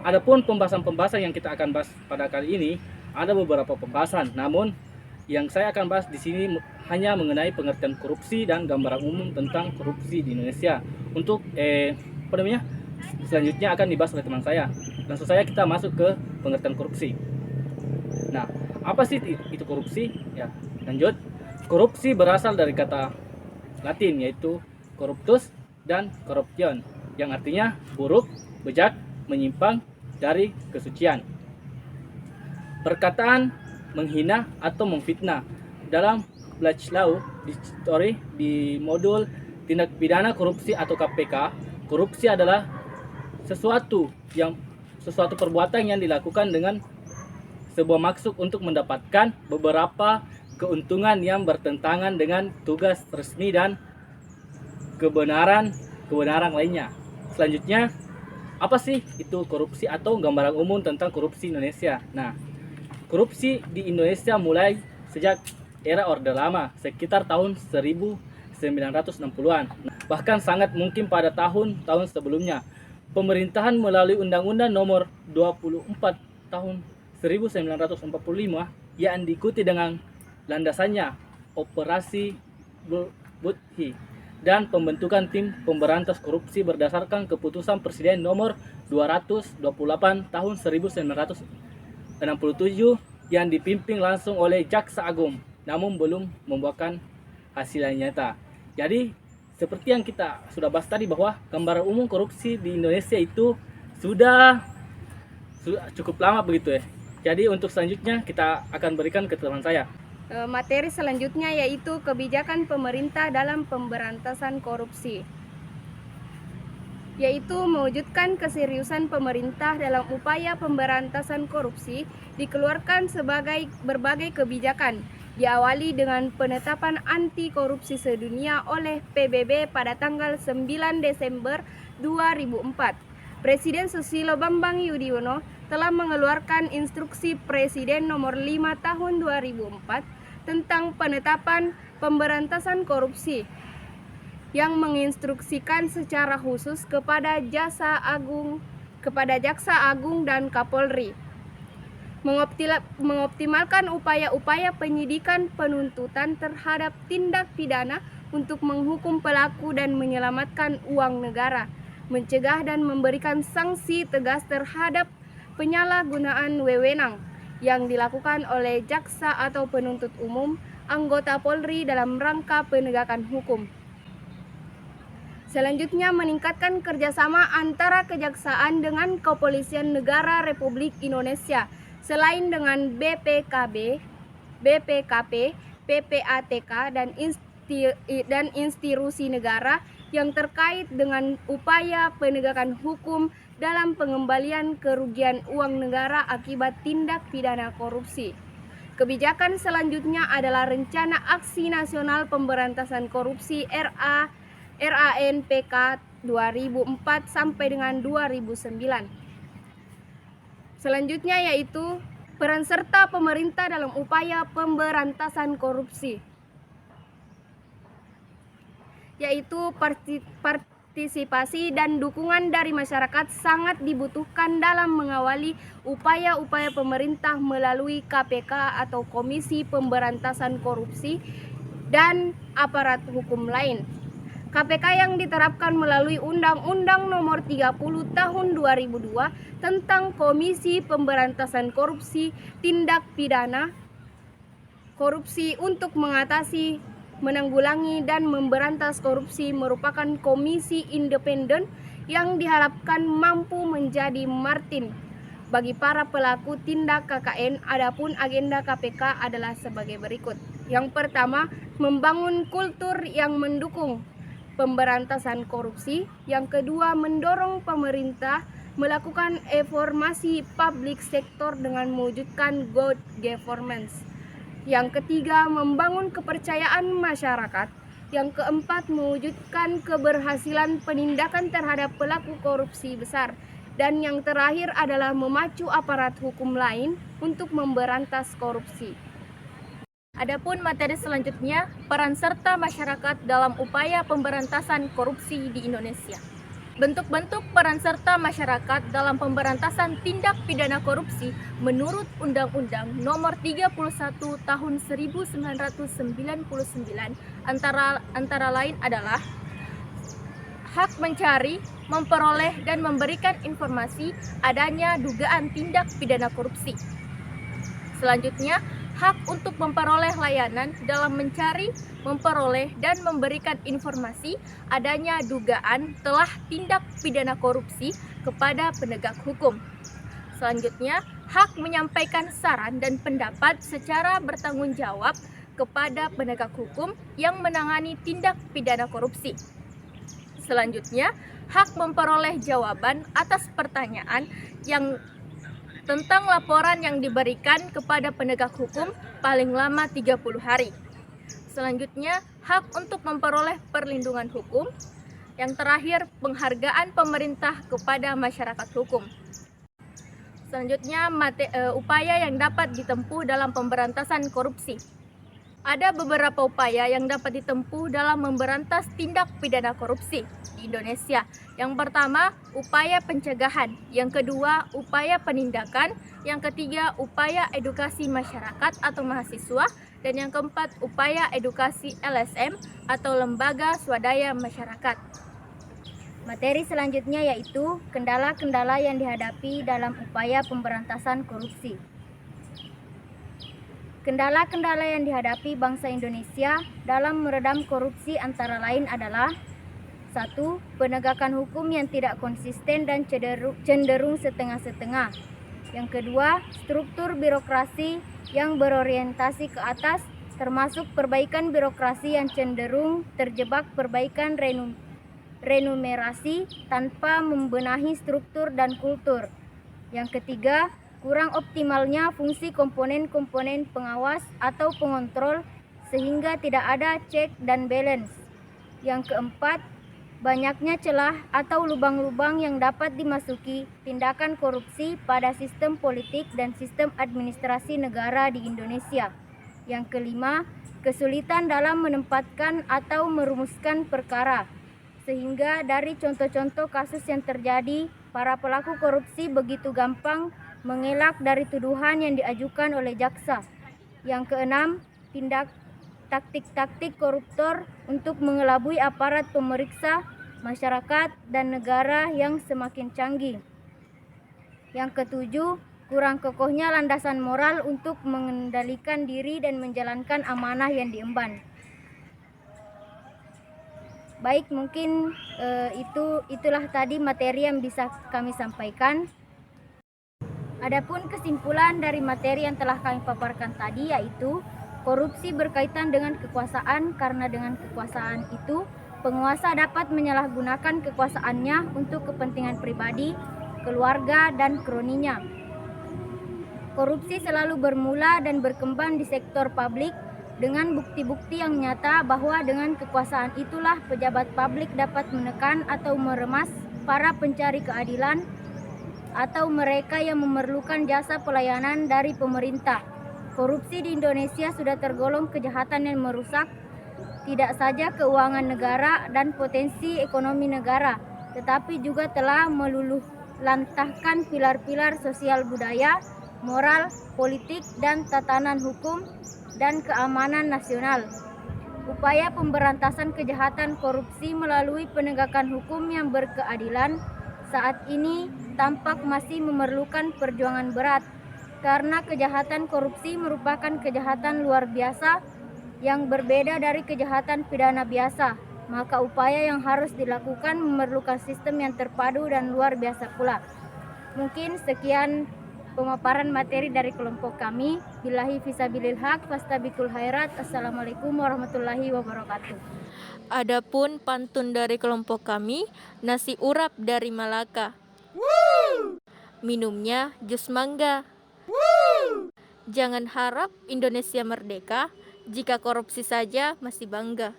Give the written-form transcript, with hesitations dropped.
Adapun pembahasan-pembahasan yang kita akan bahas pada kali ini ada beberapa pembahasan, namun yang saya akan bahas di sini hanya mengenai pengertian korupsi dan gambaran umum tentang korupsi di Indonesia. Untuk selanjutnya akan dibahas oleh teman saya. Langsung saja kita masuk ke pengertian korupsi. Nah, apa sih itu korupsi? Ya, lanjut. Korupsi berasal dari kata Latin yaitu corruptus dan corruption, yang artinya buruk, bejat, menyimpang dari kesucian. Perkataan menghina atau memfitnah dalam Black Law di modul tindak pidana korupsi atau KPK. Korupsi adalah sesuatu perbuatan yang dilakukan dengan sebuah maksud untuk mendapatkan beberapa keuntungan yang bertentangan dengan tugas resmi dan kebenaran lainnya. Selanjutnya, apa sih itu korupsi atau gambaran umum tentang korupsi Indonesia? Nah, korupsi di Indonesia mulai sejak era Orde Lama sekitar tahun 1960-an. Bahkan sangat mungkin pada tahun-tahun sebelumnya. Pemerintahan melalui Undang-Undang Nomor 24 tahun 1945 yang diikuti dengan landasannya Operasi Buthi dan pembentukan tim pemberantas korupsi berdasarkan keputusan Presiden nomor 228 tahun 1967 yang dipimpin langsung oleh Jaksa Agung, namun belum membuahkan hasil yang nyata. Jadi seperti yang kita sudah bahas tadi bahwa gambaran umum korupsi di Indonesia itu sudah cukup lama begitu ya. Jadi untuk selanjutnya kita akan berikan ke teman saya. Materi selanjutnya yaitu kebijakan pemerintah dalam pemberantasan korupsi, yaitu mewujudkan keseriusan pemerintah dalam upaya pemberantasan korupsi. Dikeluarkan sebagai berbagai kebijakan, diawali dengan penetapan anti korupsi sedunia oleh PBB pada tanggal 9 Desember 2004. Presiden Susilo Bambang Yudhoyono telah mengeluarkan instruksi Presiden nomor 5 tahun 2004 tentang penetapan pemberantasan korupsi yang menginstruksikan secara khusus kepada Jaksa Agung dan Kapolri mengoptimalkan upaya-upaya penyidikan penuntutan terhadap tindak pidana untuk menghukum pelaku dan menyelamatkan uang negara, mencegah dan memberikan sanksi tegas terhadap penyalahgunaan wewenang yang dilakukan oleh jaksa atau penuntut umum, anggota Polri dalam rangka penegakan hukum. Selanjutnya, meningkatkan kerjasama antara kejaksaan dengan Kepolisian Negara Republik Indonesia, selain dengan BPKB, BPKP, PPATK, dan institusi negara yang terkait dengan upaya penegakan hukum dalam pengembalian kerugian uang negara akibat tindak pidana korupsi. Kebijakan selanjutnya adalah Rencana Aksi Nasional Pemberantasan Korupsi RANPK 2004 sampai dengan 2009. Selanjutnya yaitu peran serta pemerintah dalam upaya pemberantasan korupsi, yaitu partisipasi dan dukungan dari masyarakat sangat dibutuhkan dalam mengawali upaya-upaya pemerintah melalui KPK atau Komisi Pemberantasan Korupsi dan aparat hukum lain. KPK yang diterapkan melalui Undang-Undang Nomor 30 Tahun 2002 tentang Komisi Pemberantasan Korupsi Tindak Pidana Korupsi untuk mengatasi, menanggulangi, dan memberantas korupsi merupakan komisi independen yang diharapkan mampu menjadi martir bagi para pelaku tindak KKN. Adapun agenda KPK adalah sebagai berikut. Yang pertama, membangun kultur yang mendukung pemberantasan korupsi. Yang kedua, mendorong pemerintah melakukan reformasi public sector dengan mewujudkan good governance. Yang ketiga, membangun kepercayaan masyarakat. Yang keempat, mewujudkan keberhasilan penindakan terhadap pelaku korupsi besar. Dan yang terakhir adalah memacu aparat hukum lain untuk memberantas korupsi. Adapun materi selanjutnya, peran serta masyarakat dalam upaya pemberantasan korupsi di Indonesia. Bentuk-bentuk peran serta masyarakat dalam pemberantasan tindak pidana korupsi menurut Undang-Undang Nomor 31 Tahun 1999 antara lain adalah hak mencari, memperoleh dan memberikan informasi adanya dugaan tindak pidana korupsi. Selanjutnya, hak untuk memperoleh layanan dalam mencari, memperoleh dan memberikan informasi adanya dugaan telah tindak pidana korupsi kepada penegak hukum. Selanjutnya, hak menyampaikan saran dan pendapat secara bertanggung jawab kepada penegak hukum yang menangani tindak pidana korupsi. Selanjutnya, hak memperoleh jawaban atas pertanyaan yang tentang laporan yang diberikan kepada penegak hukum paling lama 30 hari. Selanjutnya, hak untuk memperoleh perlindungan hukum. Yang terakhir, penghargaan pemerintah kepada masyarakat hukum. Selanjutnya, upaya yang dapat ditempuh dalam pemberantasan korupsi. Ada beberapa upaya yang dapat ditempuh dalam memberantas tindak pidana korupsi di Indonesia. Yang pertama, upaya pencegahan. Yang kedua, upaya penindakan. Yang ketiga, upaya edukasi masyarakat atau mahasiswa. Dan yang keempat, upaya edukasi LSM atau Lembaga Swadaya Masyarakat. Materi selanjutnya yaitu kendala-kendala yang dihadapi dalam upaya pemberantasan korupsi. Kendala-kendala yang dihadapi bangsa Indonesia dalam meredam korupsi antara lain adalah 1. Penegakan hukum yang tidak konsisten dan cenderung setengah-setengah. Yang kedua, struktur birokrasi yang berorientasi ke atas, termasuk perbaikan birokrasi yang cenderung terjebak perbaikan renumerasi tanpa membenahi struktur dan kultur. Yang ketiga, kurang optimalnya fungsi komponen-komponen pengawas atau pengontrol sehingga tidak ada check dan balance. Yang keempat, banyaknya celah atau lubang-lubang yang dapat dimasuki tindakan korupsi pada sistem politik dan sistem administrasi negara di Indonesia. Yang kelima, kesulitan dalam menempatkan atau merumuskan perkara, sehingga dari contoh-contoh kasus yang terjadi, para pelaku korupsi begitu gampang mengelak dari tuduhan yang diajukan oleh jaksa. Yang keenam, taktik-taktik koruptor untuk mengelabui aparat pemeriksa, masyarakat, dan negara yang semakin canggih. Yang ketujuh, kurang kokohnya landasan moral untuk mengendalikan diri dan menjalankan amanah yang diemban. Baik, mungkin itulah tadi materi yang bisa kami sampaikan. Adapun kesimpulan dari materi yang telah kami paparkan tadi yaitu korupsi berkaitan dengan kekuasaan, karena dengan kekuasaan itu penguasa dapat menyalahgunakan kekuasaannya untuk kepentingan pribadi, keluarga, dan kroninya. Korupsi selalu bermula dan berkembang di sektor publik dengan bukti-bukti yang nyata bahwa dengan kekuasaan itulah pejabat publik dapat menekan atau meremas para pencari keadilan atau mereka yang memerlukan jasa pelayanan dari pemerintah. Korupsi di Indonesia sudah tergolong kejahatan yang merusak tidak saja keuangan negara dan potensi ekonomi negara, tetapi juga telah meluluhlantahkan pilar-pilar sosial budaya, moral, politik, dan tatanan hukum dan keamanan nasional. Upaya pemberantasan kejahatan korupsi melalui penegakan hukum yang berkeadilan saat ini tampak masih memerlukan perjuangan berat, karena kejahatan korupsi merupakan kejahatan luar biasa yang berbeda dari kejahatan pidana biasa. Maka upaya yang harus dilakukan memerlukan sistem yang terpadu dan luar biasa pula. Mungkin sekian pemaparan materi dari kelompok kami. Billahi fisabilil haq, fastabikul khairat. Assalamualaikum warahmatullahi wabarakatuh. Adapun pantun dari kelompok kami, nasi urap dari Malaka. Minumnya jus mangga. Jangan harap Indonesia merdeka jika korupsi saja masih bangga.